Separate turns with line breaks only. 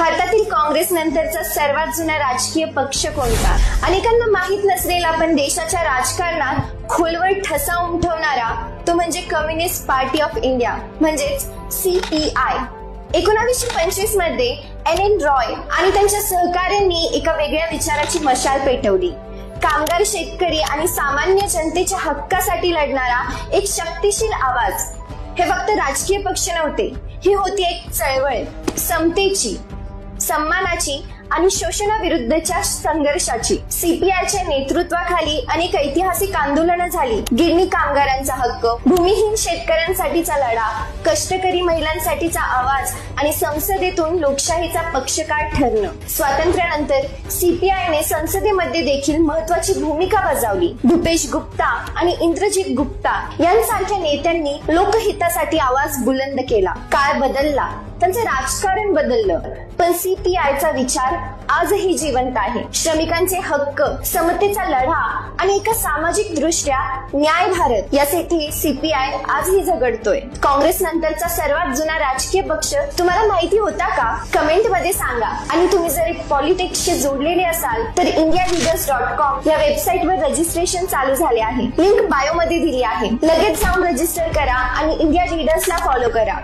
भारतातील काँग्रेस नंतरचा सर्वात जुना राजकीय पक्ष कोणता? अनेकांना माहित नसलेला पण देशाच्या राजकारणात खोलवर ठसा उमटवणारा तो म्हणजे कम्युनिस्ट पार्टी ऑफ इंडिया म्हणजेच CPI। 1925 मध्ये एन रॉय आणि त्यांच्या सहकाऱ्यांनी एका वेगळ्या विचाराची मशाल पेटवली। कामगार, शेतकरी आणि सामान्य जनतेच्या हक्कासाठी लढणारा एक शक्तिशील आवाज। हे फक्त राजकीय पक्ष नव्हते, ही होती एक चळवळ, समतेची, सन्मानाची आणि शोषणाविरुद्धच्या संघर्षाची। CPIच्या नेतृत्वाखाली अनेक ऐतिहासिक आंदोलनं झाली। गिरणी कामगारांचा हक्क, भूमिहीन शेतकऱ्यांसाठीचा लढा, कष्टकरी महिलांसाठीचा आवाज आणि संसदेतून लोकशाहीचा पक्षकार ठरणं। स्वातंत्र्यानंतर CPIने संसदेमध्ये देखील महत्वाची भूमिका बजावली। भूपेश गुप्ता आणि इंद्रजीत गुप्ता यांसारख्या नेत्यांनी लोकहितासाठी आवाज बुलंद केला। काळ बदलला, त्यांचं राजकारण बदललं, पण CPIचा विचार आजही जिवंत आहे। श्रमिकांचे हक्क, समतेचा लढा आणि एका सामाजिक दृष्ट्या न्याय भारत यासाठी CPI आजही झगडतोय। काँग्रेस नंतरचा सर्वात जुना राजकीय पक्ष तुम्हाला माहिती होता का? कमेंट मध्ये सांगा। आणि तुम्ही जर पॉलिटिक्सशी जोडलेले असाल तर indialeaders.com या वेबसाईटवर रजिस्ट्रेशन चालू झाले आहे। लिंक बायो मध्ये दिली आहे। लगेच जाऊन रजिस्टर करा आणि इंडिया लीडर्सला फॉलो करा।